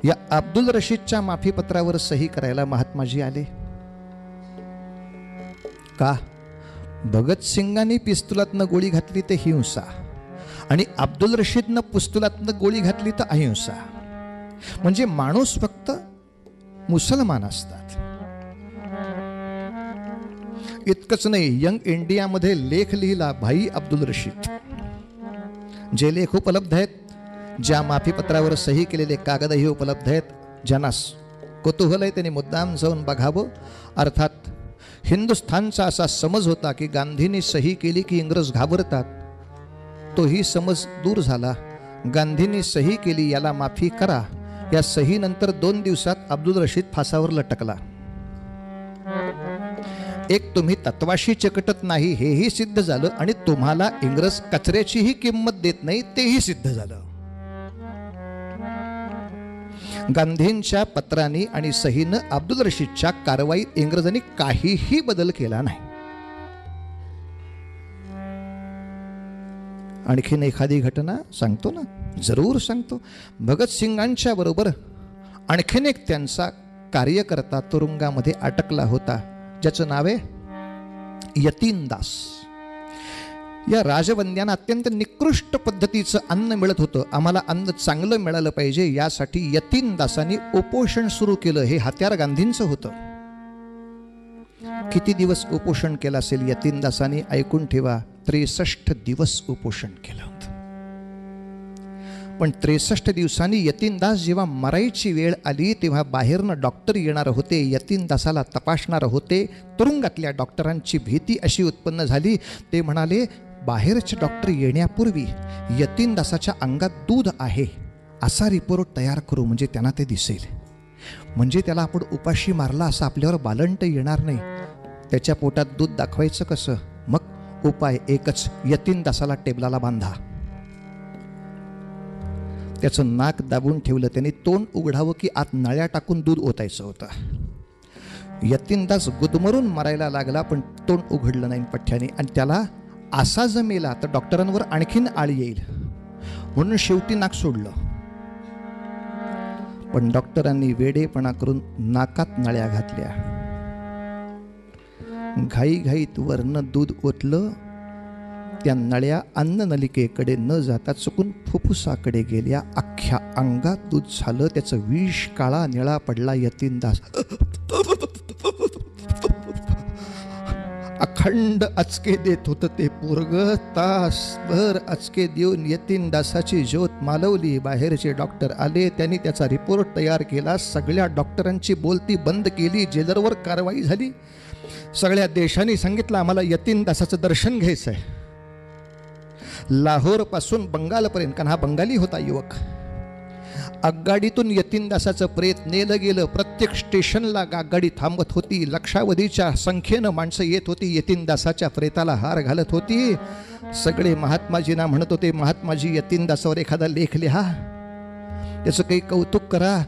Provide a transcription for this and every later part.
या अब्दुल रशीदच्या माफीपत्रावर सही करायला महात्माजी आले का? भगतसिंगांनी पिस्तुलातनं गोळी घातली तर हिंसा, आणि अब्दुल रशीदनं पिस्तुलातनं गोळी घातली तर अहिंसा. म्हणजे माणूस फक्त मुसलमान असतात. इतकंच नाही, यंग इंडियामध्ये लेख लिहिला भाई अब्दुल रशीद. जे लेख उपलब्ध आहेत, ज्या माफीपत्रावर सही केलेले कागदही उपलब्ध आहेत, ज्यांना कुतूहल आहे त्यांनी मुद्दाम जाऊन बघावं. अर्थात हिंदुस्थानचा असा समज होता की गांधींनी सही केली की इंग्रज घाबरतात, तोही समज दूर झाला. गांधींनी सही केली, याला माफी करा. या सहीनंतर 2 दिवसात अब्दुल रशीद फासावर लटकला. एक तुम्ही तत्वाशी चिकटत नाही हेही सिद्ध झालं, आणि तुम्हाला इंग्रज कचऱ्याचीही किंमत देत नाही तेही सिद्ध झालं. गांधींच्या पत्रांनी आणि सहीनं अब्दुल रशीदच्या कारवाईत इंग्रजांनी काहीही बदल केला नाही. आणखीन एखादी घटना सांगतो ना, जरूर सांगतो. भगतसिंगांच्या बरोबर आणखीन एक त्यांचा कार्यकर्ता तुरुंगामध्ये अटकला होता, ज्याचं नाव आहे यतीन दास. या राजबंद्यांना अत्यंत निकृष्ट पद्धतीचं अन्न मिळत होतं. आम्हाला अन्न चांगलं मिळालं पाहिजे यासाठी यतीन दासांनी उपोषण सुरू केलं. हे हत्यार गांधींचं होतं. किती दिवस उपोषण केलं असेल यतीन दासांनी? ऐकून ठेवा, 63 दिवस उपोषण केलं होतं. पण 63 दिवसांनी यतीन दास जेव्हा मरायची वेळ आली तेव्हा बाहेरनं डॉक्टर येणार होते, यतीन दासाला तपासणार होते. तुरुंगातल्या डॉक्टरांची भीती अशी उत्पन्न झाली, ते म्हणाले बाहेरचे डॉक्टर येण्यापूर्वी यतीन दासाच्या अंगात दूध आहे असा रिपोर्ट तयार करू, म्हणजे त्यांना ते दिसेल. म्हणजे त्याला आपण उपाशी मारला असं आपल्यावर बालंट येणार नाही. त्याच्या पोटात दूध दाखवायचं कसं? मग उपाय एकच, यतीन दासाला टेबलाला बांधा. त्याचं नाक दाबून ठेवलं. त्याने तोंड उघडावं की आत नळ्या टाकून दूध ओतायचं होतं. यतीन दास गुदमरून मरायला लागला, पण तोंड उघडलं नाही पठ्ठ्याने. आणि त्याला असा जमेला तर डॉक्टरांवर आणखीन आळ येईल, म्हणून शेवटी नाक सोडलं. पण डॉक्टरांनी वेडेपणा करून नाकात नळ्या घातल्या. घाईघाईत वरनं दूध ओतलं. त्या नळ्या अन्ननलिकेकडे न जाता चुकून फुफ्फुसाकडे गेल्या. अख्ख्या अंगात दूध झालं. त्याचं विष काळा निळा पडला. यतीन दास अखंड अचके देत होतं ते पोरग. तासभर अचके देऊन यतीन दासाची ज्योत मालवली. बाहेरचे डॉक्टर आले, त्यांनी त्याचा रिपोर्ट तयार केला. सगळ्या डॉक्टरांची बोलती बंद केली. जेलरवर कारवाई झाली. सगळ्या देशांनी सांगितलं आम्हाला यतीन दासाचं दर्शन घ्यायचं आहे. लाहोर पासून बंगालपर्यंत, कारण हा बंगाली होता युवक, आगगाडीतून यतीन दासाचं प्रेत नेलं गेलं. प्रत्येक स्टेशनला आगगाडी थांबत होती. लक्षावधीच्या संख्येनं माणसं येत होती, यतीन दासाच्या प्रेताला हार घालत होती. सगळे महात्माजींना म्हणत होते, महात्माजी यतीन दासावर एखादा लेख लिहा, त्याचं काही कौतुक करा.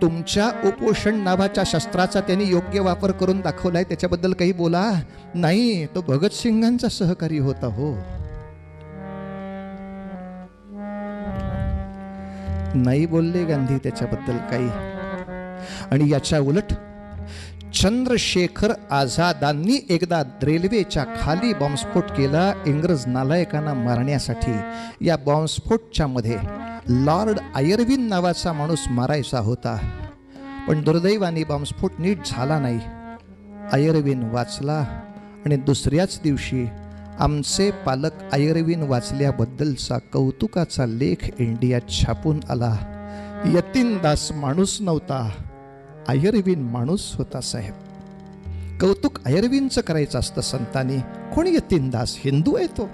तुमच्या उपोषण नावाच्या शस्त्राचा त्यांनी योग्य वापर करून दाखवलाय, त्याच्याबद्दल काही बोला. नाही, तो भगतसिंगांचा सहकारी होता. हो, नाही बोलले गांधी त्याच्याबद्दल काही. आणि याच्या उलट चंद्रशेखर आझादांनी एकदा रेल्वेच्या खाली बॉम्बस्फोट केला इंग्रज नालायकांना मारण्यासाठी. या बॉम्बस्फोटच्या मध्ये लॉर्ड आयर्विन नावाचा माणूस मारायचा होता, पण दुर्दैवाने बॉम्बस्फोट नीट झाला नाही. आयर्विन वाचला आणि दुसऱ्याच दिवशी आमचे पालक आयर्विन वाचल्याबद्दलचा कौतुकाचा लेख इंडियात छापून आला. यतीन दास माणूस नव्हता, आयर्विन माणूस होता साहेब. कौतुक आयर्विनचं करायचं असतं संतांनी. कोण यतीन दास? हिंदू आहे तो.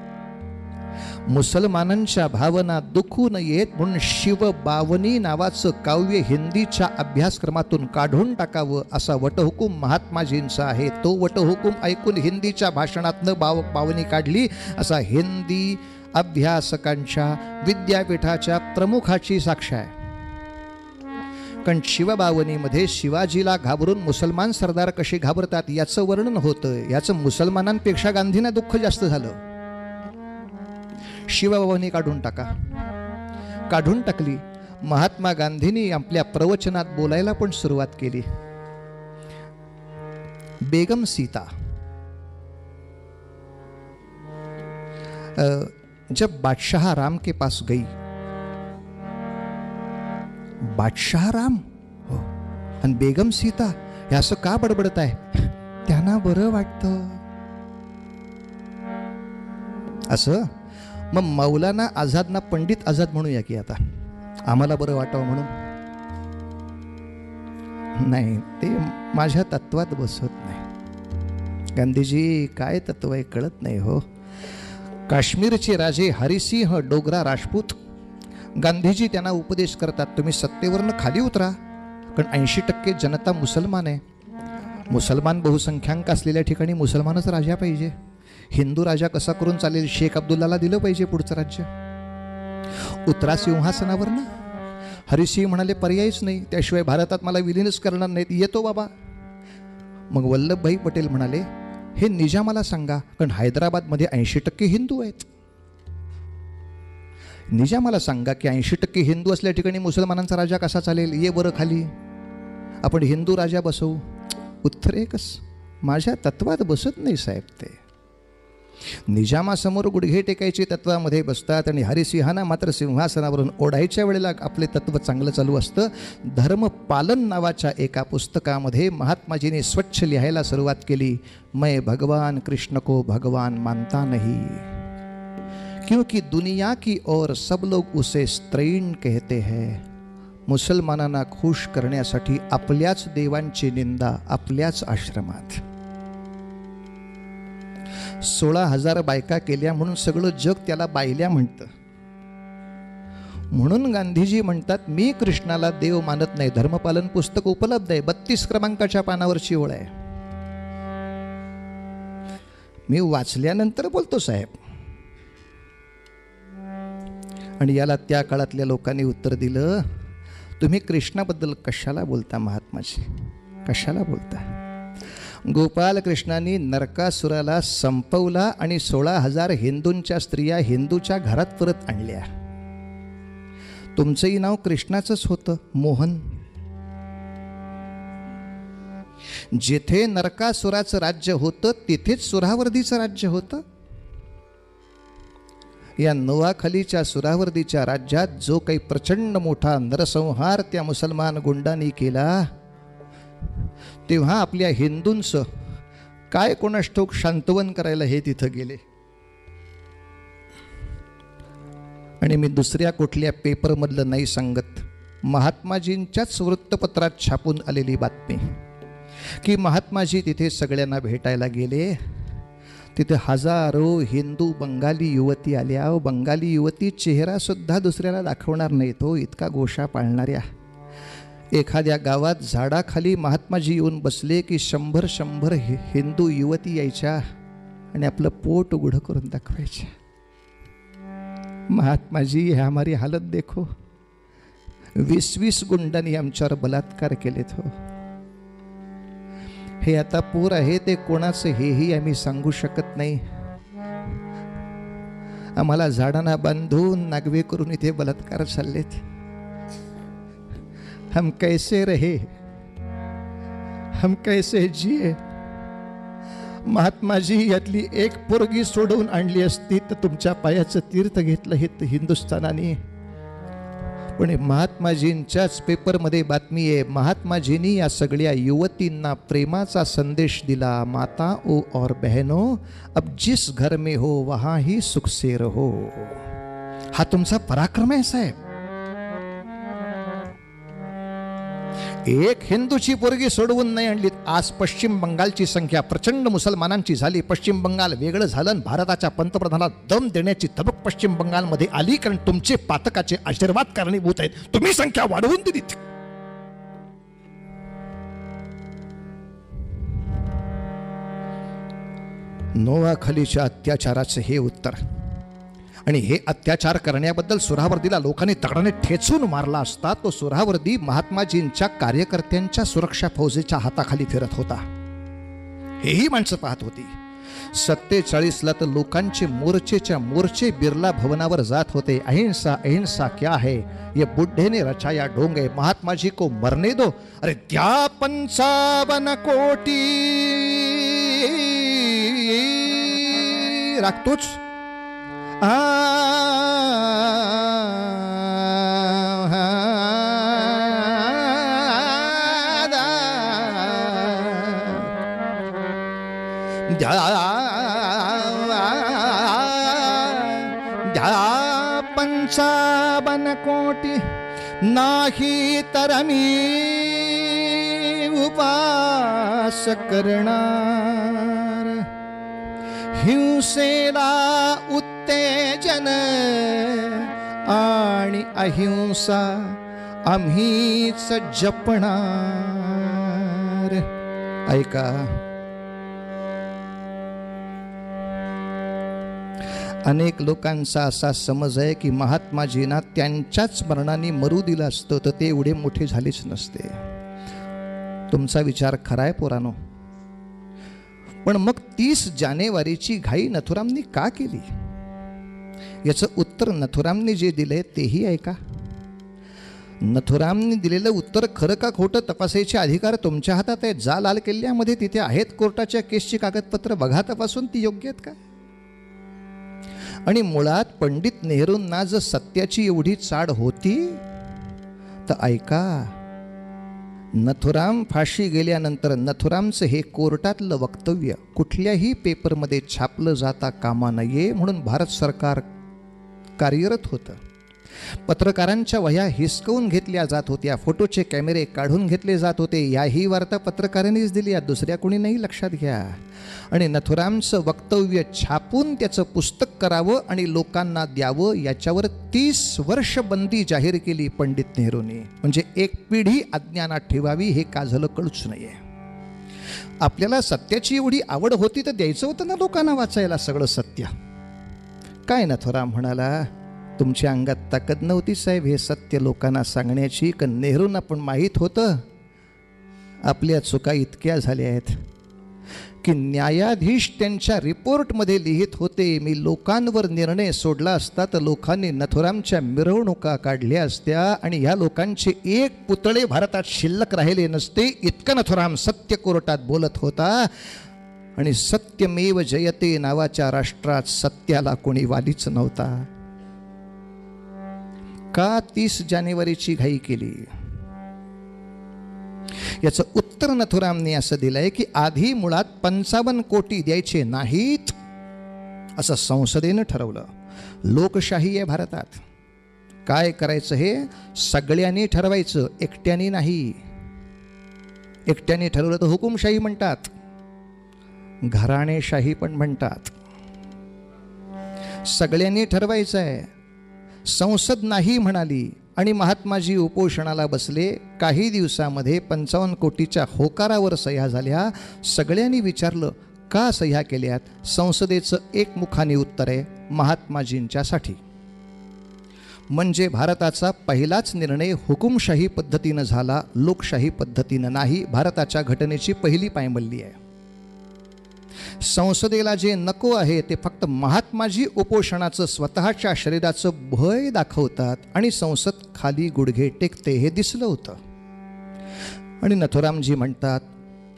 मुसलमानांच्या भावना दुखू नयेत म्हणून शिवबावनी नावाचं काव्य हिंदीच्या अभ्यासक्रमातून काढून टाकावं असा वटहुकूम महात्माजींचा आहे. तो वटहुकूम ऐकून हिंदीच्या भाषणातनं बावनी काढली असा हिंदी अभ्यासकांच्या विद्यापीठाच्या प्रमुखाची साक्ष आहे. कारण शिवबावनीमध्ये शिवाजीला घाबरून मुसलमान सरदार कसे घाबरतात याचं वर्णन होतं. याचं मुसलमानांपेक्षा गांधींना दुःख जास्त झालं. शिवबावनी काढून टाका. काढून टाकली. महात्मा गांधींनी आपल्या प्रवचनात बोलायला पण सुरुवात केली. बेगम सीता, जब बादशाह राम के पास गई, बादशाह राम हो आणि बेगम सीता हे असं का बडबडत आहे? त्यांना बरं वाटतं असं. मग मौलाना आझादना पंडित आझाद म्हणूया की आता, आम्हाला बरं वाटावं म्हणून. नाही, ते माझ्या तत्वात बसत नाही. गांधीजी काय तत्व आहे कळत नाही हो. काश्मीरचे राजे हरिसिंह डोगरा राजपूत, गांधीजी त्यांना उपदेश करतात, तुम्ही सत्तेवरनं खाली उतरा, कारण 80% जनता मुसलमान आहे. मुसलमान बहुसंख्याक असलेल्या ठिकाणी मुसलमानच राजा पाहिजे. हिंदू राजा कसा करून चालेल? शेख अब्दुल्लाला दिलं पाहिजे पुढचं राज्य. उतरा सिंहासनावर ना. हरिसिंह म्हणाले पर्यायच नाही, त्याशिवाय भारतात मला विलीनच करणार नाहीत, येतो बाबा. मग वल्लभभाई पटेल म्हणाले, हे निजामाला सांगा, कारण हैदराबादमध्ये 80% हिंदू आहेत. निजामाला सांगा की 80% हिंदू असल्या ठिकाणी मुसलमानांचा राजा कसा चालेल? ये बरं खाली, आपण हिंदू राजा बसवू. उत्तर एकच, माझ्या तत्वात बसत नाही साहेब. ते निजामासमोर गुडघे टेकायचे तत्वामध्ये बसतात आणि हरिसिंहांना मात्र सिंहासनावरून ओढायच्या वेळेला आपले तत्व चांगलं चालू असतं. धर्मपालन नावाच्या एका पुस्तकामध्ये महात्माजीने स्वच्छ लिहायला सुरुवात केली, मैं भगवान कृष्ण को भगवान मानता नहीं, क्योंकि दुनिया की ओर सब लोग उसे स्त्रैण कहते हैं. मुसलमानांना खुश करण्यासाठी आपल्याच देवांची निंदा आपल्याच आश्रमात. 16,000 बायका केल्या म्हणून सगळं जग त्याला बायल्या म्हणतं. म्हणून गांधीजी म्हणतात, मी कृष्णाला देव मानत नाही. धर्मपालन पुस्तक उपलब्ध आहे, 32 क्रमांकाच्या पानावरची ओळ आहे. मी वाचल्यानंतर बोलतो साहेब. आणि याला त्या काळातल्या लोकांनी उत्तर दिलं, तुम्ही कृष्णाबद्दल कशाला बोलता महात्माजी, कशाला बोलता? गोपाल कृष्णांनी नरकासुराला संपवला आणि 16,000 हिंदूंच्या स्त्रिया हिंदूच्या घरात परत आणल्या. तुमचंही नाव कृष्णाचंच होतं, मोहन. जिथे नरकासुराचं राज्य होतं तिथेच सुरावर्दीचं राज्य होतं. या नोआखलीच्या सुरावर्दीच्या राज्यात जो काही प्रचंड मोठा नरसंहार त्या मुसलमान गुंडांनी केला, तेव्हा आपल्या हिंदूंचं काय कोणास ठाऊक शांतवन करायला हे तिथं गेले. आणि मी दुसऱ्या कुठल्या पेपरमधलं नाही सांगत, महात्माजींच्याच वृत्तपत्रात छापून आलेली बातमी की महात्माजी तिथे सगळ्यांना भेटायला गेले. तिथे हजारो हिंदू बंगाली युवती आल्या. बंगाली युवती चेहरासुद्धा दुसऱ्याला दाखवणार नाही, तो इतका गोषा पाळणाऱ्या. एखाद्या गावात झाडाखाली महात्माजी येऊन बसले की 100 हिंदू युवती यायच्या आणि आपलं पोट उघडं करून दाखवायच्या. महात्माजी हे हमारी हालत देखो, 20 गुंडांनी आमच्यावर बलात्कार केलेत हो. हे आता पूर आहे ते कोणाचं हेही आम्ही सांगू शकत नाही. आम्हाला झाडांना बांधून नागवे करून इथे बलात्कार चाललेत. हम कैसे रहे, हम कैसे जिये. महात्माजी यातली एक पोरगी सोडवून आणली असती तर तुमच्या पायाचं तीर्थ घेतलं हे हिंदुस्थानाने. पण महात्माजींच्याच पेपरमध्ये बातमी आहे, महात्माजींनी या सगळ्या युवतींना प्रेमाचा संदेश दिला, माता ओ और बहनों, अब जिस घर में हो वहां ही सुख से रहो. हा तुमचा पराक्रम आहे साहेब. एक हिंदूची पोरगी सोडवून नाही आणली. आज पश्चिम बंगालची संख्या प्रचंड मुसलमानांची झाली. पश्चिम बंगाल वेगळं झालं आणि भारताच्या पंतप्रधानाला दम देण्याची धमक पश्चिम बंगालमध्ये आली, कारण तुमचे पातकाचे आशीर्वाद कारणीभूत आहेत. तुम्ही संख्या वाढवून दिलीत. नोआखलीच्या अत्याचाराचे हे उत्तर. आणि हे अत्याचार करण्याबद्दल सुरावर्दीला लोकांनी दगडाने ठेचून मारला असता तो सुरावर्दी महात्माजींच्या कार्यकर्त्यांच्या सुरक्षा फौजेच्या हाताखाली फिरत होता. हेही माणसं पाहत होती. 47ला तर लोकांचे मोर्चेच्या मोर्चे बिर्ला भवनावर जात होते. अहिंसा अहिंसा क्या है, ये बुढ़े ने रचाया ढोंगे, महात्मा जी को मरने दो. अरे त्या 55 कोटी राखतोच. द्या 55 कोटी नाही तर मी उपास करणार. हिंसेला उत्तेजन आणि अहिंसा आम्हीच जपणार. ऐका, अनेक लोकांचा असा समज आहे की महात्माजींना त्यांच्याच मरणाने मरू दिलं असतं तर ते एवढे मोठे झालेच नसते. तुमचा विचार खरा आहे पोरानो. पण मग 30 जानेवारीची घाई नथुरामनी का केली, याचं उत्तर नथुरामने जे दिले तेही ऐका. नथुरामने दिलेलं उत्तर खरं का खोटं तपासायचे अधिकार तुमच्या हातात आहे. जा लाल किल्ल्यामध्ये तिथे आहेत कोर्टाच्या केसची कागदपत्र, बघा तपासून ती योग्य आहेत का. आणि मुळात पंडित नेहरूंना जर सत्याची एवढी चाड होती तर ऐका, नथुराम फाशी गेल्यानंतर नथुरामचं हे कोर्टातलं वक्तव्य कुठल्याही पेपरमध्ये छापलं जाता कामा नये म्हणून भारत सरकार कार्यरत होतं. पत्रकारांच्या वह्या हिसकवून घेतल्या जात होत्या, फोटोचे कॅमेरे काढून घेतले जात होते. याही वार्ता पत्रकारांनीच दिली, दुसऱ्या कोणी नाही. लक्षात घ्या. आणि नथुरामचं वक्तव्य छापून त्याचं पुस्तक करावं आणि लोकांना द्यावं याच्यावर 30 वर्ष बंदी जाहीर केली पंडित नेहरूंनी. म्हणजे एक पिढी अज्ञानात ठेवावी, हे का झालं कळूच नाहीये. आपल्याला सत्याची एवढी आवड होती तर द्यायचं होतं ना लोकांना वाचायला सगळं सत्य. काय नथुराम म्हणाला, तुमच्या अंगात ताकद नव्हती साहेब हे सत्य लोकांना सांगण्याची. का नेहरूंना पण माहीत होतं आपल्या चुका इतक्या झाल्या आहेत की न्यायाधीश त्यांच्या रिपोर्टमध्ये लिहित होते, मी लोकांवर निर्णय सोडला असता तर लोकांनी नथुरामच्या मिरवणुका काढल्या असत्या आणि ह्या लोकांचे एक पुतळे भारतात शिल्लक राहिले नसते. इतकं नथुराम सत्य कोर्टात बोलत होता. आणि सत्यमेव जयते नावाच्या राष्ट्रात सत्याला कोणी वालीच नव्हता. का 30 जानेवारीची घाई केली, याचं उत्तर नथुरामने असं दिलंय की आधी मुळात 55 कोटी द्यायचे नाहीत असं संसदेनं ठरवलं. लोकशाही आहे भारतात. काय करायचं हे सगळ्यांनी ठरवायचं, एकट्याने नाही. एकट्याने ठरवलं तर हुकुमशाही म्हणतात, घराणेशाही पण म्हणतात. सगळ्यांनी ठरवायचं आहे. संसद नाही म्हणाली आणि महात्माजी उपोषणाला बसले. काही दिवसामध्ये 55 कोटीच्या होकारावर सह्या झाल्या. सगळ्यांनी विचारलं का सह्या केल्यात. संसदेचं एकमुखाने उत्तर आहे, महात्माजींच्यासाठी. म्हणजे भारताचा पहिलाच निर्णय हुकुमशाही पद्धतीनं झाला, लोकशाही पद्धतीनं नाही. भारताच्या घटनेची पहिली पायमल्ली आहे. संसदेला जे नको आहे ते फक्त महात्माजी उपोषणाचं स्वतःच्या शरीराचं भय दाखवतात आणि संसद खाली गुडघे टेकते, हे दिसलं होतं. आणि नथुरामजी म्हणतात,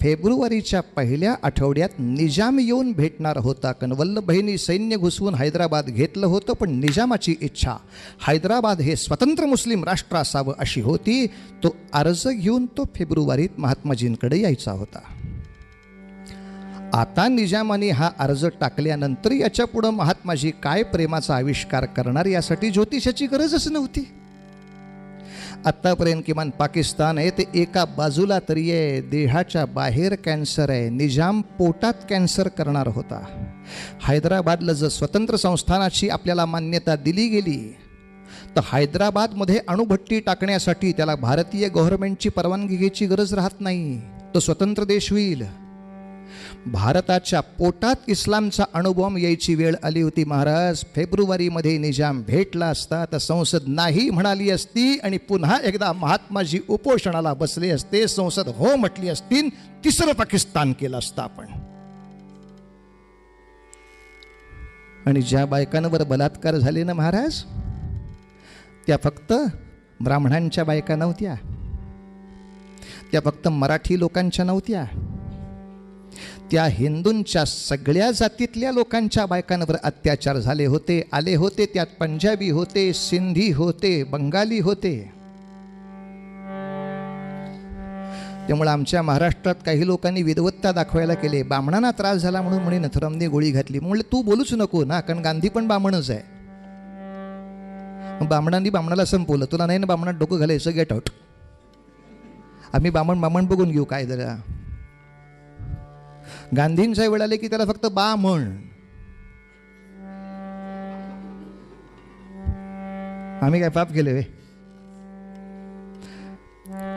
फेब्रुवारीच्या पहिल्या आठवड्यात निजाम येऊन भेटणार होता. कारण वल्लभभाईंनी सैन्य घुसवून हैदराबाद घेतलं होतं, पण निजामाची इच्छा हैदराबाद हे स्वतंत्र मुस्लिम राष्ट्र असावं अशी होती. तो अर्ज घेऊन तो फेब्रुवारीत महात्माजींकडे यायचा होता. आता निजामाने हा अर्ज टाकल्यानंतर याच्या पुढं महात्माजी काय प्रेमाचा आविष्कार करणार यासाठी ज्योतिषाची गरजच नव्हती. आत्तापर्यंत किमान पाकिस्तान आहे ते एका बाजूला तरी आहे, देहाच्या बाहेर कॅन्सर आहे. निजाम पोटात कॅन्सर करणार होता. हैदराबादला जर स्वतंत्र संस्थानाची आपल्याला मान्यता दिली गेली तर हैदराबादमध्ये अणुभट्टी टाकण्यासाठी त्याला भारतीय गव्हर्नमेंटची परवानगी घ्यायची गरज राहत नाही. तो स्वतंत्र देश होईल. भारताच्या पोटात इस्लामचा अणुबॉम्ब यायची वेळ आली होती महाराज. फेब्रुवारीमध्ये निजाम भेटला असता तर संसद नाही म्हणाली असती आणि पुन्हा एकदा महात्माजी उपोषणाला बसले असते. संसद हो म्हटली असती, तिसरं पाकिस्तान केलं असतं आपण. आणि ज्या बायकांवर बलात्कार झाले ना महाराज, त्या फक्त ब्राह्मणांच्या बायका नव्हत्या, त्या फक्त मराठी लोकांच्या नव्हत्या, त्या हिंदूंच्या सगळ्या जातीतल्या लोकांच्या बायकांवर अत्याचार झाले होते, आले होते. त्यात पंजाबी होते, सिंधी होते, बंगाली होते. त्यामुळे आमच्या महाराष्ट्रात काही लोकांनी विद्वत्ता दाखवायला केले. बामणांना त्रास झाला म्हणून म्हणे नथुरामने गोळी घातली. म्हणले तू बोलूच नको ना, कारण गांधी पण बामणच आहे. बामणांनी बामणाला संपवलं. तुला नाही ना बामणात डोकं घालायचं, गेट आउट. आम्ही बामण बघून घेऊ काय जरा. गांधींच्या वेळ आले की त्याला फक्त बामण. आम्ही काय पाप केले वे?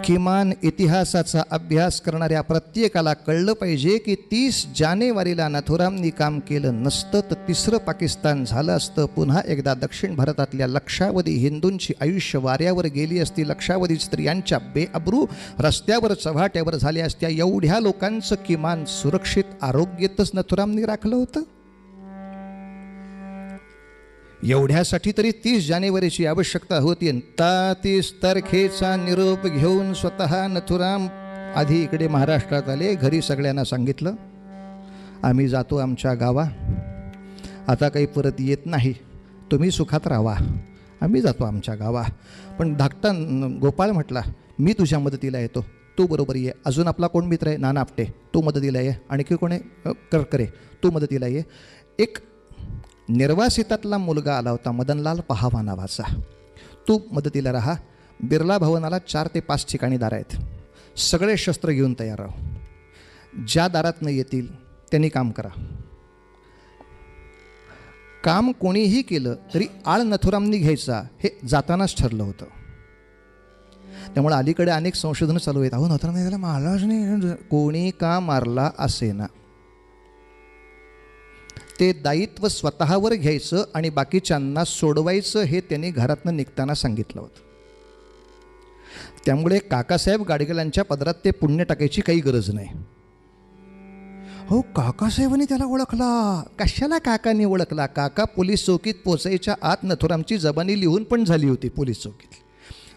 किमान इतिहासाचा अभ्यास करणाऱ्या प्रत्येकाला कळलं पाहिजे की 30 जानेवारीला नथुरामनी काम केलं नसतं तर तिसरं पाकिस्तान झालं असतं. पुन्हा एकदा दक्षिण भारतातल्या लक्षावधी हिंदूंची आयुष्य वाऱ्यावर गेली असती. लक्षावधी स्त्रियांच्या बेअब्रू रस्त्यावर चव्हाट्यावर झाल्या असत्या. एवढ्या लोकांचं किमान सुरक्षित आरोग्यच नथुरामनी राखलं होतं. एवढ्यासाठी तरी 30 जानेवारीची आवश्यकता होती. 30 तारखेचा निरोप घेऊन स्वतः नथुराम आधी इकडे महाराष्ट्रात आले. घरी सगळ्यांना सांगितलं आम्ही जातो आमच्या गावा, आता काही परत येत नाही, तुम्ही सुखात राहा, आम्ही जातो आमच्या गावा. पण धाकटा गोपाळ म्हटला मी तुझ्या मदतीला येतो, तू बरोबर ये. अजून आपला कोण मित्र आहे? नाना आपटे, तू मदतीला ये. आणखी कोण आहे? करकरे, तू मदतीला ये. एक निर्वासितातला मुलगा आला होता मदनलाल पहावा नावाचा, तू मदतीला राहा. बिर्ला भवनाला 4 ते 5 ठिकाणी दार आहेत. सगळे शस्त्र घेऊन तयार राहा. ज्या दारात न येतील त्यांनी काम करा. काम कोणीही केलं तरी आळ नथुरामनी घ्यायचा हे जातानाच ठरलं होतं. त्यामुळे अलीकडे अनेक संशोधनं चालू आहेत. अहो नथुरामनी त्याला मारलाच नाही, कोणी का मारला असे ना, ते दायित्व स्वतःवर घ्यायचं आणि बाकीच्यांना सोडवायचं हे त्यांनी घरातनं निघताना सांगितलं होतं. त्यामुळे काकासाहेब गाडगिलांच्या पदरात ते पुण्य टाकायची काही गरज नाही. हो काकासाहेबांनी त्याला ओळखला. कशाला काकांनी ओळखला? काका पोलीस चौकीत पोचायच्या आत नथुरामची जबानी लिहून पण झाली होती पोलीस चौकीत.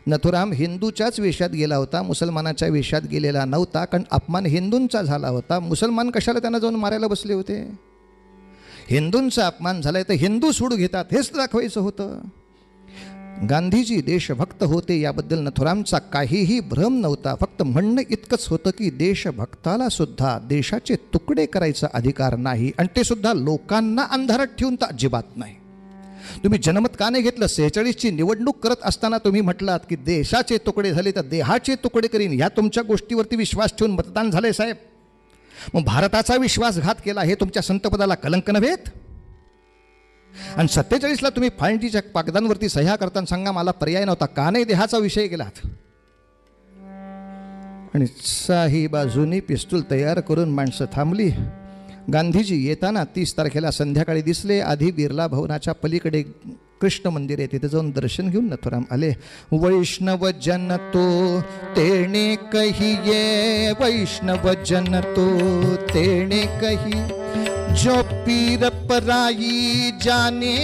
नथुराम हिंदूच्याच वेशात गेला होता, मुसलमानाच्या वेशात गेलेला नव्हता. कारण अपमान हिंदूंचा झाला होता. मुसलमान कशाला त्यांना जाऊन मारायला बसले होते? हिंदूंचा अपमान झालाय तर हिंदू सोडू घेतात हेच दाखवायचं होतं. गांधीजी देशभक्त होते याबद्दल नथुरामचा काहीही भ्रम नव्हता. फक्त म्हणणं इतकंच होतं की देशभक्ताला सुद्धा देशाचे तुकडे करायचा अधिकार नाही, आणि ते सुद्धा लोकांना अंधारात ठेवून तर अजिबात नाही. तुम्ही जनमत का नाही घेतलं? 46ची निवडणूक करत असताना तुम्ही म्हटलात की देशाचे तुकडे झाले तर देहाचे तुकडे करीन. ह्या तुमच्या गोष्टीवरती विश्वास ठेवून मतदान झाले साहेब. मग भारताचा विश्वासघात केला हे तुमच्या संतपदाला कलंक नव्हेत? आणि 47ला तुम्ही फाळणीच्या कागदांवरती सह्या करताना सांगा मला पर्याय नव्हता, का नाही देहाचा विषय केलात? आणि साही बाजूनी पिस्तूल तयार करून माणसं थांबली. गांधीजी येताना 30 तारखेला संध्याकाळी दिसले. आधी बिर्ला भवनाच्या पलीकडे कृष्ण मंदिर आहे, तिथे जाऊन दर्शन घेऊन नथुराम आले. वैष्णव जन तो तेणे कहिए, वैष्णव जन तो तेणे कही, जो पीर पराई जाने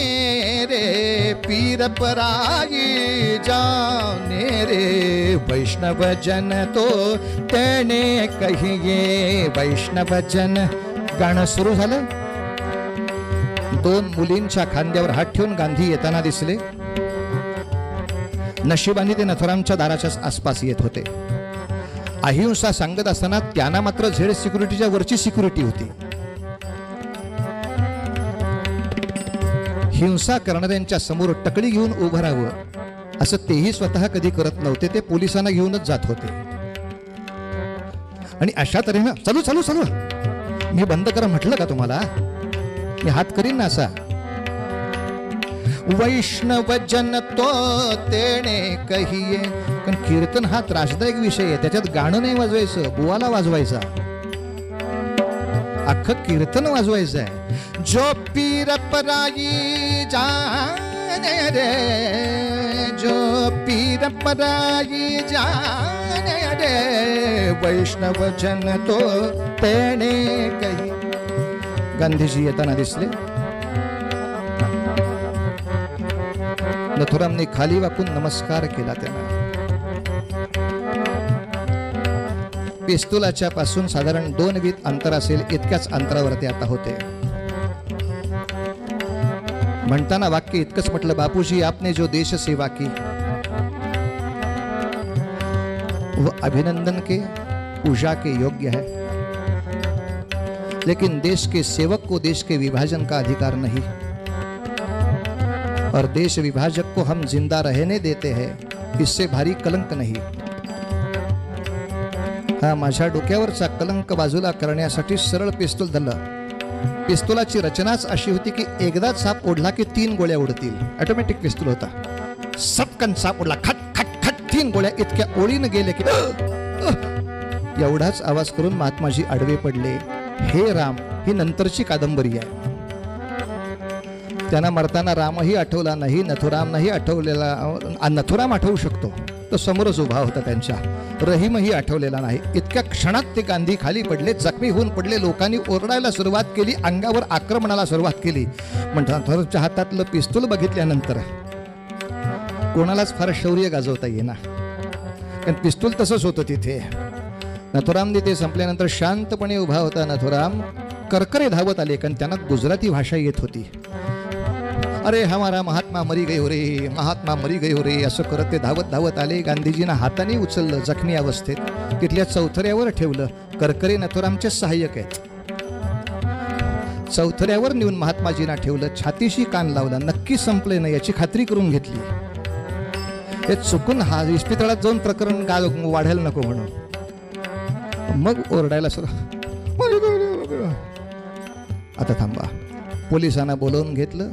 रे, पीर पराई जाने रे, वैष्णव जन तो तेणे कहिए, वैष्णव जन. गाणं सुरू झालं. 2 मुलींच्या खांद्यावर हात ठेवून गांधी येताना दिसले. नशिबाने ते नथुरामच्या दाराच्याच आसपास येत होते. अहिंसा सांगत असताना त्यांना मात्र झेड सिक्युरिटीच्या वरची सिक्युरिटी होती. हिंसा करणाऱ्यांच्या समोर टकली घेऊन उभं राहावं असं तेही स्वतः कधी करत नव्हते. ते पोलिसांना घेऊनच जात होते. आणि अशा तऱ्हेनं चालू चालू चालू मी बंद करा म्हटलं का तुम्हाला? मी हात करीन ना असा. वैष्णव जन तो तेणे कहिये. कारण कीर्तन हा त्रासदायक विषय आहे, त्याच्यात गाणं नाही वाजवायचं, बुवाला वाजवायचा, अख्खं कीर्तन वाजवायचं आहे. जो पीर पराई जाने रे, जो पीर पराई जाने रे, वैष्णव जन तो तेणे कही. गांधीजी येताना दिसले. नथुरामने खाली वाकून नमस्कार केला त्याला. पिस्तुलाच्या पासून साधारण 2 फीट अंतर असेल इतक्याच अंतरावरती आता होते. म्हणताना वाक्य इतकंच म्हटलं, बापूजी आपने जो देश सेवा की वो अभिनंदन के पूजा के योग्य है, लेकिन देश के सेवक को देश के विभाजन का अधिकार नहीं, और देश विभाजक को हम जिंदा रहने देते हैं, इससे भारी कलंक नहीं. हा माझ्या डोक्यावरचा कलंक बाजूला करण्यासाठी सरळ पिस्तूल धरलं. पिस्तुलाची रचनाच अशी होती की एकदा साप ओढला की 3 गोळ्या उडतील. ऑटोमॅटिक पिस्तूल होता. सटकन साप ओढला, खट खट खट 3 गोळ्या इतक्या ओळीनं गेले की एवढाच आवाज करून महात्माजी आडवे पडले. हे राम ही नंतरची कादंबरी आहे. त्यांना मरताना रामही आठवला नाही, नथुरामही आठवलेला. नथुराम आठवू शकतो, तो समोरच उभा होता त्यांच्या. रहीमही आठवलेला नाही. इतक्या क्षणात ते गांधी खाली पडले, जखमी होऊन पडले. लोकांनी ओरडायला सुरुवात केली, अंगावर आक्रमणाला सुरुवात केली. नथुरामच्या हातातलं पिस्तूल बघितल्यानंतर कोणालाच फार शौर्य गाजवता येईना, कारण पिस्तूल तसंच होतं तिथे. नथुरामने ते संपल्यानंतर शांतपणे उभा होता. नथुराम करकरे धावत आले, कारण त्यांना गुजराती भाषा येत होती. अरे हमारा महात्मा मरी गई हो रे, महात्मा मरी गई हो रे, असं करत ते धावत धावत आले. गांधीजींना हाताने उचललं जखमी अवस्थेत, तिथल्या चौथऱ्यावर ठेवलं. करकरे नथुरामचे सहाय्यक आहेत. चौथऱ्यावर नेऊन महात्माजींना ठेवलं. छातीशी कान लावला, नक्की संपले नाही याची खात्री करून घेतली. हे चुकून हा इस्पितळात जाऊन प्रकरण वाढायला नको म्हणून. मग ओरडायला सुरू. आता थांबा. पोलिसांना बोलवून घेतलं.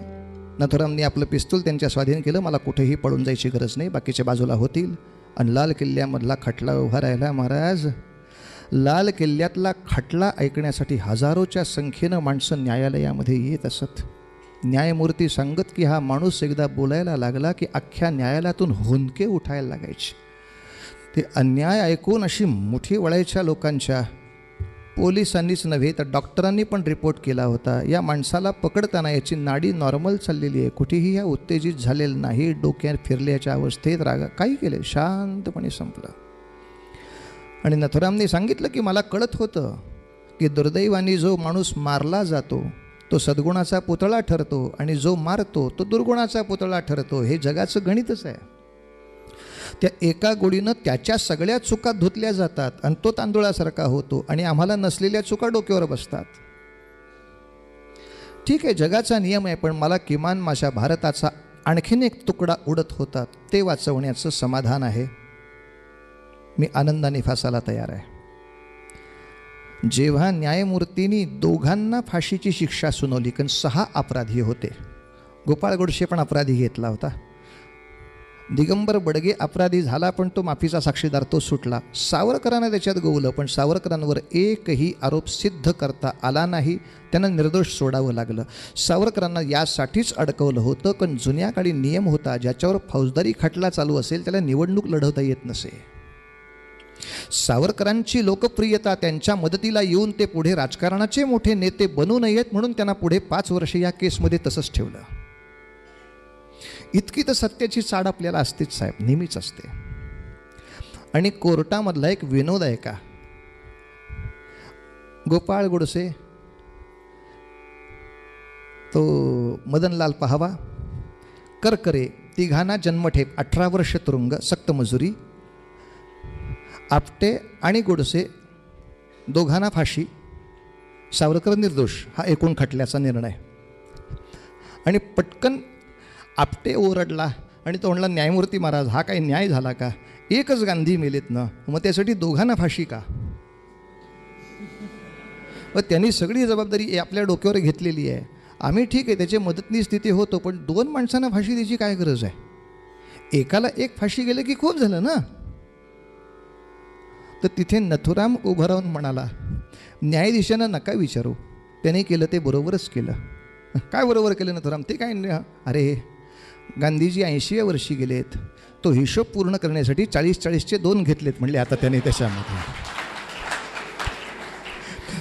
नथुरामने आपलं पिस्तूल त्यांच्या स्वाधीन केलं. मला कुठेही पळून जायची गरज नाही, बाकीच्या बाजूला होतील. आणि लाल किल्ल्यामधला खटला उभा राहिला. महाराज, लाल किल्ल्यातला खटला ऐकण्यासाठी हजारोच्या संख्येनं माणसं न्यायालयामध्ये येत असत. न्यायमूर्ती सांगत की हा माणूस एकदा बोलायला लागला की अख्ख्या न्यायालयातून हुंदके उठायला लागायचे. ते अन्याय ऐकून अशी मुठी वळायच्या लोकांच्या. पोलिसांनीच नव्हे तर डॉक्टरांनी पण रिपोर्ट केला होता, या माणसाला पकडताना याची नाडी नॉर्मल चाललेली आहे, कुठेही या उत्तेजित झालेलं नाही, डोक्यात फिरल्याच्या अवस्थेत रागा काही केले, शांतपणे संपलं. आणि नथुरामने सांगितलं की मला कळत होतं की दुर्दैवाने जो माणूस मारला जातो तो सद्गुणाचा पुतळा ठरतो, आणि जो मारतो तो दुर्गुणाचा पुतळा ठरतो. हे जगाचं गणितच आहे. त्या एका गोळीनं त्याच्या सगळ्या चुका धुतल्या जातात आणि तो तांदुळासारखा होतो, आणि आम्हाला नसलेल्या चुका डोक्यावर बसतात. ठीक आहे, जगाचा नियम आहे, पण मला किमान माझ्या भारताचा आणखीन एक तुकडा उडत होता ते वाचवण्याचं समाधान आहे. मी आनंदाने फासाला तयार आहे. जेव्हा न्यायमूर्तींनी दोघांना फाशीची शिक्षा सुनावली, कारण 6 अपराधी होते. गोपाळ गोडसे पण अपराधी घेतला होता. दिगंबर बडगे अपराधी झाला, पण तो माफीचा साक्षीदार, तो सुटला. सावरकरांना त्याच्यात गोवलं, पण सावरकरांवर एकही आरोप सिद्ध करता आला नाही. त्यांना निर्दोष सोडावं लागलं. सावरकरांना यासाठीच अडकवलं होतं, कारण जुन्या काळी नियम होता ज्याच्यावर फौजदारी खटला चालू असेल त्याला निवडणूक लढवता येत नसे. सावरकरांची लोकप्रियता त्यांच्या मदतीला येऊन ते पुढे राजकारणाचे मोठे नेते बनू नयेत म्हणून त्यांना पुढे 5 वर्ष या केसमध्ये तसंच ठेवलं. इतकी तर सत्याची चाड आपल्याला असतेच साहेब, नेहमीच असते. आणि कोर्टामधला एक विनोद आहे का, गोपाळ गोडसे, तो मदनलाल पहावा, करकरे, तिघांना जन्मठेप, 18 वर्ष तुरुंग, सक्त मजुरी. आपटे आणि गोडसे दोघांना फाशी, सावरकर निर्दोष, हा एकूण खटल्याचा निर्णय. आणि पटकन आपटे ओरडला आणि तो म्हणला, न्यायमूर्ती महाराज हा काही न्याय झाला का, एकच गांधी मेलेत ना, मग त्यासाठी दोघांना फाशी का. व त्यांनी सगळी जबाबदारी आपल्या डोक्यावर घेतलेली आहे. आम्ही ठीक आहे त्याची मदतनीस तिथे होतो, पण 2 माणसांना फाशी द्यायची काय गरज आहे. एकाला एक फाशी गेलं की खूप झालं ना. तर तिथे नथुराम उभं राहून म्हणाला, न्यायाधीशांना नका विचारू, त्याने केलं ते बरोबरच केलं. काय बरोबर केलं नथुराम, ते काय, अरे गांधीजी 80व्या वर्षी गेलेत, तो हिशोब पूर्ण करण्यासाठी 40-40चे 2 घेतलेत म्हणले. आता त्याने त्याच्यामध्ये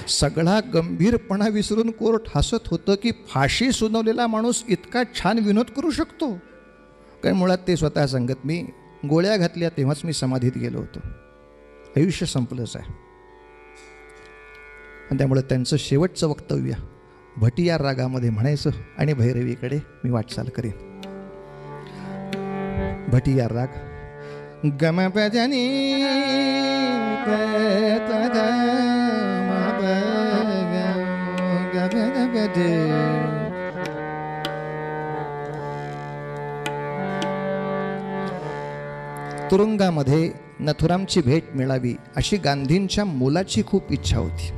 सगळा गंभीरपणा विसरून कोर्ट हसत होतं की फाशी सुनावलेला माणूस इतका छान विनोद करू शकतो. कारण मुळात ते स्वतः सांगत, मी गोळ्या घातल्या तेव्हाच मी समाधीत गेलो होतो, आयुष्य संपलंच आहे. आणि त्यामुळे त्यांचं शेवटचं वक्तव्य भटिया रागामध्ये म्हणायचं आणि भैरवीकडे मी वाटचाल करेन. भटिया राग. गमपजनी तुरुंगामध्ये नथुरामची भेट मिळावी अशी गांधींच्या मुलाची खूप इच्छा होती.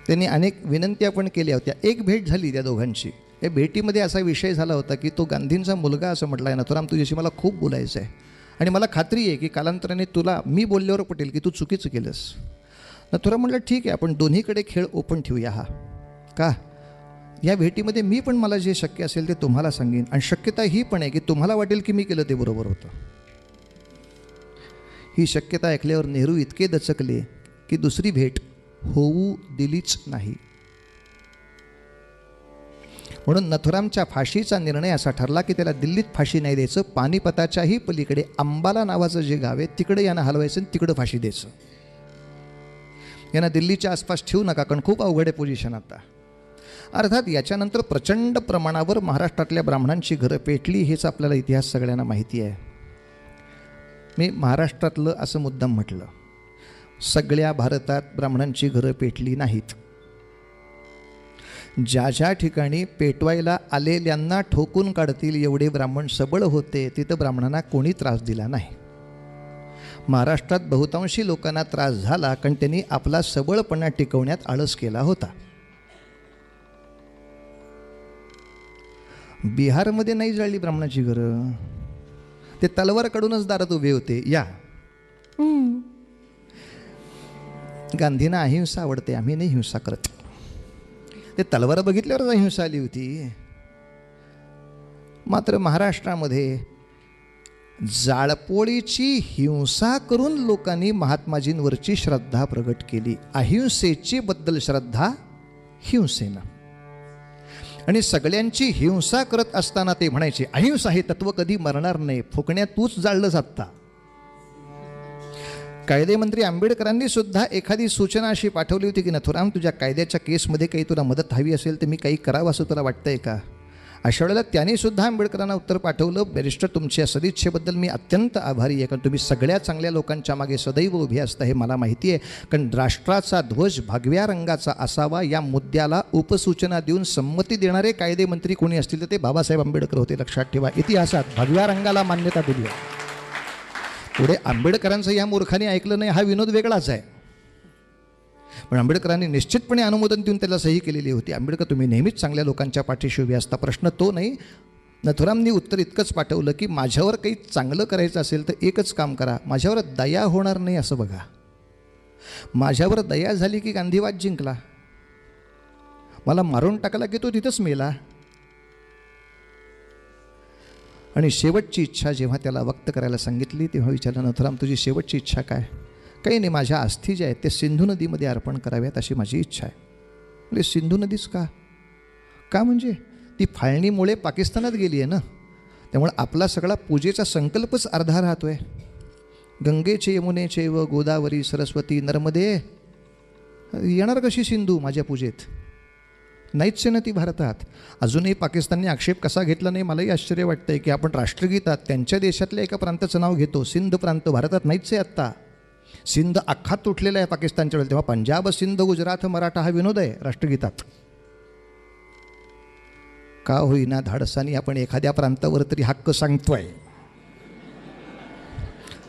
त्यांनी अनेक विनंत्या पण केल्या होत्या. एक भेट झाली त्या दोघांची. या भेटीमध्ये असा विषय झाला होता की तो गांधींचा मुलगा असं म्हटला आहे, नथुराम तुझ्याशी मला खूप बोलायचं आहे आणि मला खात्री आहे की कालांतराने तुला मी बोलल्यावर पटेल की तू चुकीचं केलंस. नथुराम म्हटलं ठीक आहे, आपण दोन्हीकडे खेळ ओपन ठेवूया. हा का या भेटीमध्ये मी पण मला जे शक्य असेल ते तुम्हाला सांगेन आणि शक्यता ही पण आहे की तुम्हाला वाटेल की मी केलं ते बरोबर होतं. ही शक्यता ऐकल्यावर नेहरू इतके दचकले की दुसरी भेट होऊ दिलीच नाही. म्हणून नथुरामच्या फाशीचा निर्णय असा ठरला की त्याला दिल्लीत फाशी नाही द्यायचं, पानिपताच्याही पलीकडे अंबाला नावाचं जे गाव आहे तिकडे यांना हलवायचं आणि तिकडं फाशी द्यायचं. यांना दिल्लीच्या आसपास ठेवू नका, कारण खूप अवघड आहे पोझिशन आता. अर्थात याच्यानंतर प्रचंड प्रमाणावर महाराष्ट्रातल्या ब्राह्मणांची घरं पेटली, हेच आपल्याला इतिहास सगळ्यांना माहिती आहे. मी महाराष्ट्रातलं असं मुद्दाम म्हटलं, सगळ्या भारतात ब्राह्मणांची घरं पेटली नाहीत. ज्या ज्या ठिकाणी पेटवायला आलेल्यांना ठोकून काढतील एवढे ब्राह्मण सबळ होते तिथं ब्राह्मणांना कोणी त्रास दिला नाही. महाराष्ट्रात बहुतांशी लोकांना त्रास झाला कारण त्यांनी आपला सबळपणा टिकवण्यात आळस केला होता. बिहारमध्ये नाही जळली ब्राह्मणाची घरं, ते तलवार काढूनच दारात उभे होते. या गांधींना अहिंसा आवडते, आम्ही नाही हिंसा करत. ते तलवार बघितल्यावरच अहिंसा आली होती. मात्र महाराष्ट्रामध्ये जाळपोळीची हिंसा करून लोकांनी महात्माजींवरची श्रद्धा प्रगट केली. अहिंसेची बद्दल श्रद्धा हिंसेनं. आणि सगळ्यांची हिंसा करत असताना ते म्हणायचे अहिंसा हे तत्व कधी मरणार नाही, फुकण्यात तूच जाळलं जाता. कायदेमंत्री आंबेडकरांनी सुद्धा एखादी सूचना अशी पाठवली होती की नथुराम तुझ्या कायद्याच्या केसमध्ये काही तुला मदत हवी असेल तर मी काही करावं असं तुला वाटतंय का. अशा वेळेला त्यांनी सुद्धा आंबेडकरांना उत्तर पाठवलं, बॅरिस्टर तुमच्या सदिच्छेबद्दल मी अत्यंत आभारी आहे, कारण तुम्ही सगळ्या चांगल्या लोकांच्या मागे सदैव उभे असता हे मला माहिती आहे. कारण राष्ट्राचा ध्वज भगव्या रंगाचा असावा या मुद्द्याला उपसूचना देऊन संमती देणारे कायदेमंत्री कोणी असतील तर ते बाबासाहेब आंबेडकर होते. लक्षात ठेवा, इतिहासात भगव्या रंगाला मान्यता दिली आहे. पुढे आंबेडकरांचं या मूर्खाने ऐकलं नाही हा विनोद वेगळाच आहे, पण आंबेडकरांनी निश्चितपणे अनुमोदन देऊन त्याला सही केलेली होती. आंबेडकर तुम्ही नेहमीच चांगल्या लोकांच्या पाठीशी उभे असता, प्रश्न तो नाही. नथुरामनी उत्तर इतकंच पाठवलं की माझ्यावर काही चांगलं करायचं असेल तर एकच काम करा, माझ्यावर दया होणार नाही असं बघा. माझ्यावर दया झाली की गांधीवाद जिंकला, मला मारून टाकला की तो तिथंच मेला. आणि शेवटची इच्छा जेव्हा त्याला व्यक्त करायला सांगितली तेव्हा विचारलं नथुराम तुझी शेवटची इच्छा काय. काही नाही, माझ्या अस्थी ज्या आहेत ते सिंधू नदीमध्ये अर्पण कराव्यात अशी माझी इच्छा आहे. म्हणजे सिंधू नदीच का का म्हणजे ती फाळणीमुळे पाकिस्तानात गेली आहे ना, त्यामुळे आपला सगळा पूजेचा संकल्पच अर्धा राहतोय. गंगेचे यमुनेचे व गोदावरी सरस्वती नर्मदे येणार कशी सिंधू माझ्या पूजेत, नाहीच आहे ना ती भारतात. अजूनही पाकिस्तानने आक्षेप कसा घेतला नाही मलाही आश्चर्य वाटतं आहे की आपण राष्ट्रगीतात त्यांच्या देशातल्या एका प्रांताचं नाव घेतो, सिंध प्रांत भारतात नाहीच आहे आत्ता. सिंध अख्खा तुटलेला आहे पाकिस्तानच्या वेळेला, तेव्हा पंजाब सिंध गुजरात मराठा हा विनोद आहे राष्ट्रगीतात. का होईना धाडसानी आपण एखाद्या प्रांतावर तरी हक्क सांगतोय,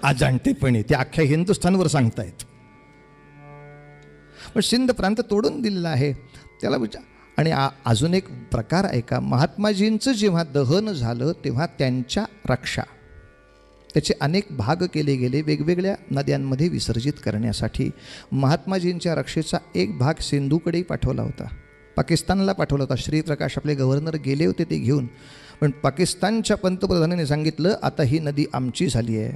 अजाणतेपणे ते अख्ख्या हिंदुस्थानवर सांगतायत. पण सिंध प्रांत तोडून दिलेला आहे त्याला विचार. आणि अजून एक प्रकार आहे का, महात्माजींचं जेव्हा दहन झालं तेव्हा त्यांच्या रक्षा त्याचे अनेक भाग केले गेले वेगवेगळ्या नद्यांमध्ये विसर्जित करण्यासाठी. महात्माजींच्या रक्षेचा एक भाग सिंधूकडेही पाठवला होता, पाकिस्तानला पाठवला होता. श्रीप्रकाश आपले गव्हर्नर गेले होते ते घेऊन, पण पाकिस्तानच्या पंतप्रधानांनी सांगितलं आता ही नदी आमची झाली आहे,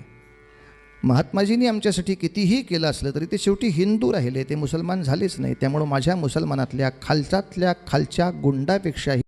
महात्माजींनी आमच्यासाठी कितीही केलं असलं तरी ते शेवटी हिंदू राहिले, ते मुसलमान झालेच नाही. त्यामुळं माझ्या मुसलमानातल्या खालच्यातल्या खालच्या गुंडापेक्षाही